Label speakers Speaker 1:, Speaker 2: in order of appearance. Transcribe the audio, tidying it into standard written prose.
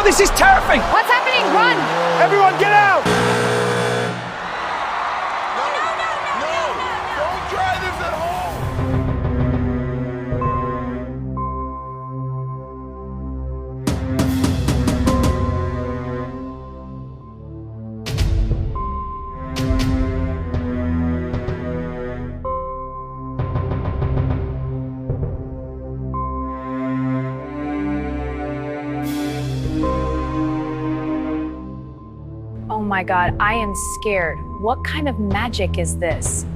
Speaker 1: this is terrifying!
Speaker 2: What's happening? Run!
Speaker 1: Everyone get out!
Speaker 3: Don't try this at home.
Speaker 2: Oh my God, I am scared. What kind of magic is this?